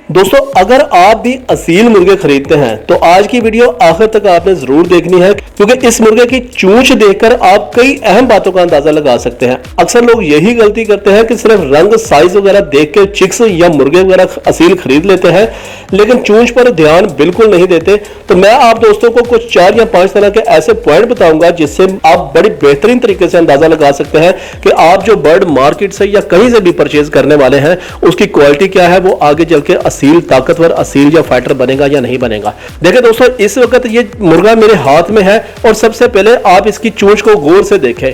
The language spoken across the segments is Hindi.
दोस्तों अगर आप भी असील मुर्गे खरीदते हैं तो आज की वीडियो आखिर तक आपने जरूर देखनी है, क्योंकि इस मुर्गे की चूंच देखकर आप कई अहम बातों का अंदाजा लगा सकते हैं। अक्सर लोग यही गलती करते हैं कि सिर्फ रंग साइज वगैरह देख के चिक्स या मुर्गे वगैरह असील खरीद लेते हैं, लेकिन चूंच पर ध्यान बिल्कुल नहीं देते। तो मैं आप दोस्तों को कुछ 4 या 5 तरह के ऐसे पॉइंट बताऊंगा जिससे आप बड़ी बेहतरीन तरीके से अंदाजा लगा सकते हैं कि आप जो बर्ड मार्केट से या कहीं से भी परचेज करने वाले हैं उसकी क्वालिटी क्या है, वो आगे चल के असील ताकतवर असील या फाइटर बनेगा या नहीं बनेगा। देखिए दोस्तों, इस वक्त ये मुर्गा मेरे हाथ में है और सबसे पहले आप इसकी चोंच को गौर से देखें।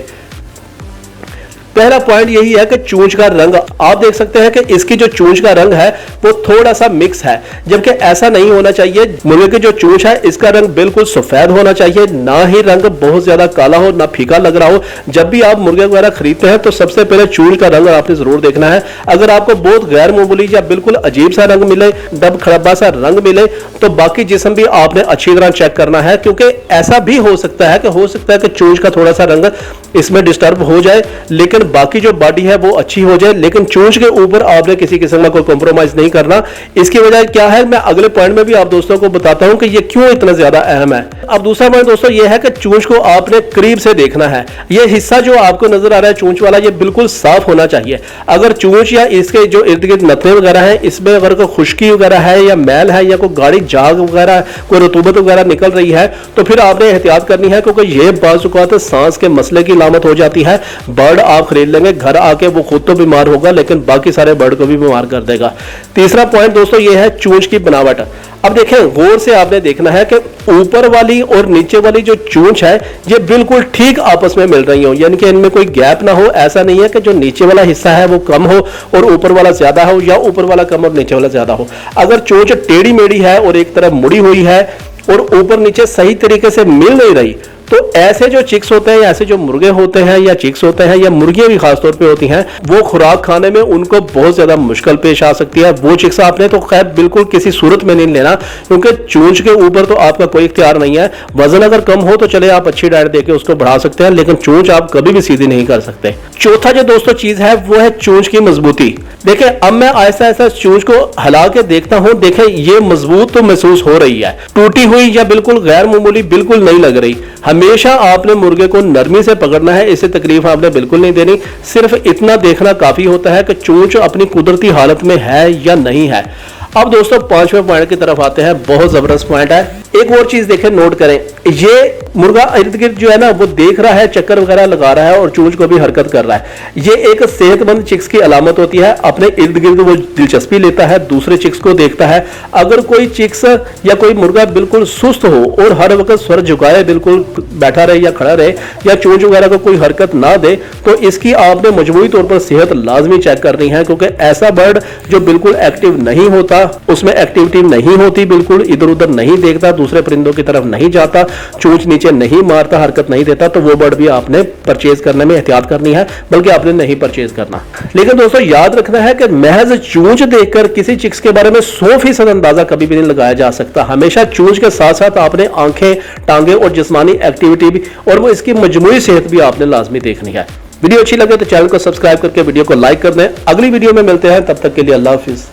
पहला पॉइंट यही है कि चोंच का रंग आप देख सकते हैं कि इसकी जो चोंच का रंग है वो थोड़ा सा मिक्स है, जबकि ऐसा नहीं होना चाहिए। मुर्गे की जो चोंच है इसका रंग बिल्कुल सफेद होना चाहिए, ना ही रंग बहुत ज्यादा काला हो ना फीका लग रहा हो। जब भी आप मुर्गे वगैरह खरीदते हैं तो सबसे पहले चोंच का रंग आपने जरूर देखना है। अगर आपको बहुत गैर मामूली या बिल्कुल अजीब सा रंग मिले, डब खराबा सा रंग मिले, तो बाकी जिस्म भी आपने अच्छी तरह चेक करना है, क्योंकि ऐसा भी हो सकता है कि चोंच का थोड़ा सा रंग इसमें डिस्टर्ब हो जाए, लेकिन बाकी जो बॉडी है वो अच्छी हो जाए। लेकिन चोंच के ऊपर आपने किसी किस्म का कोई कॉम्प्रोमाइज नहीं करना। इसकी वजह क्या है, मैं अगले पॉइंट में भी आप दोस्तों को बताता हूं कि ये क्यों इतना ज्यादा अहम है। अब दूसरा पॉइंट दोस्तों ये है कि चोंच को आपने करीब से देखना है। ये हिस्सा जो आपको नजर आ रहा है चोंच वाला, ये बिल्कुल साफ होना चाहिए। अगर चोंच या इसके जो इर्द गिर्द नथने वगैरह है, इसमें अगर कोई खुश्की वगैरह है या मैल है या कोई गाढ़ी जाग वगैरह, कोई रतूबत वगैरह निकल रही है, तो फिर आपने एहतियात करनी है, क्योंकि ये बाज़ सांस के मसले की अलामत हो जाती है। बर्ड आप खरीद लेंगे, घर आके वो खुद तो बीमार होगा लेकिन बाकी सारे बर्ड को भी बीमार कर देगा। तीसरा पॉइंट दोस्तों ये है चोंच की बनावट। अब देखें, गौर से आपने देखना है कि ऊपर वाली और नीचे वाली जो चोंच है ये बिल्कुल ठीक आपस में मिल रही हो, यानी कि इनमें कोई गैप ना हो। ऐसा नहीं है कि जो नीचे वाला हिस्सा है वो कम हो और ऊपर वाला ज्यादा हो, या ऊपर वाला कम और नीचे वाला ज्यादा हो। अगर चोंच टेढ़ी मेढ़ी है और एक तरफ मुड़ी हुई है और ऊपर नीचे सही तरीके से मिल नहीं रही, तो ऐसे जो चिक्स होते हैं, ऐसे जो मुर्गे होते हैं या चिक्स होते हैं या मुर्गियां भी खासतौर पे होती हैं, वो खुराक खाने में उनको बहुत ज्यादा मुश्किल पेश आ सकती है। वो चिक्स आपने तो खैर बिल्कुल किसी सूरत में नहीं लेना, क्योंकि चोंच के ऊपर तो आपका कोई इख्तियार नहीं है। वजन अगर कम हो तो चले आप अच्छी डाइट देके उसको बढ़ा सकते हैं, लेकिन चोंच आप कभी भी सीधी नहीं कर सकते। चौथा जो दोस्तों चीज है वो है चोंच की मजबूती। देखिए, अब मैं ऐसा ऐसा चोंच को हिला के देखता हूं, देखें ये मजबूत तो महसूस हो रही है, टूटी हुई या बिल्कुल गैर मामूली बिल्कुल नहीं लग रही। हमेशा आपने मुर्गे को नरमी से पकड़ना है, इसे तकलीफ आपने बिल्कुल नहीं देनी। सिर्फ इतना देखना काफी होता है कि चोंच अपनी कुदरती हालत में है या नहीं है। अब दोस्तों 5वें पॉइंट की तरफ आते हैं, बहुत जबरदस्त पॉइंट है। एक और चीज देखें, नोट करें, ये मुर्गा इर्द गिर्द जो है ना वो देख रहा है, चक्कर वगैरह लगा रहा है और चोंच को भी हरकत कर रहा है। ये एक सेहतमंद चिक्स की अलामत होती है। अपने इर्द गिर्द वो दिलचस्पी लेता है, दूसरे चिक्स को देखता है। अगर कोई चिक्स या कोई मुर्गा बिल्कुल सुस्त हो और हर वक्त सर झुकाए बिल्कुल बैठा रहे या खड़ा रहे या चोंच वगैरह को कोई हरकत ना दे, तो इसकी आपने मजबूरी तौर पर सेहत लाजमी चेक करनी है, क्योंकि ऐसा बर्ड जो बिल्कुल एक्टिव नहीं होता, उसमें एक्टिविटी नहीं होती, बिल्कुल इधर उधर नहीं देखता, दूसरे परिंदों की तरफ नहीं जाता, चोंच नीचे नहीं मारता, हरकत नहीं देता, तो वो बर्ड भी आपने परचेज करने में एहतियात करनी है, बल्कि आपने नहीं परचेज करना। लेकिन दोस्तों याद रखना है कि महज चोंच देखकर किसी चिक्स के बारे में 100% अंदाजा कभी भी नहीं लगाया जा सकता। हमेशा चोंच के साथ साथ आपने आंखें, टांगे और जिस्मानी एक्टिविटी भी और वो इसकी मजमूई सेहत भी आपने लाजमी देखनी है। वीडियो अच्छी लगे तो चैनल को सब्सक्राइब करके वीडियो को लाइक कर दें। अगली वीडियो में मिलते हैं, तब तक के लिए अल्लाह हाफिज।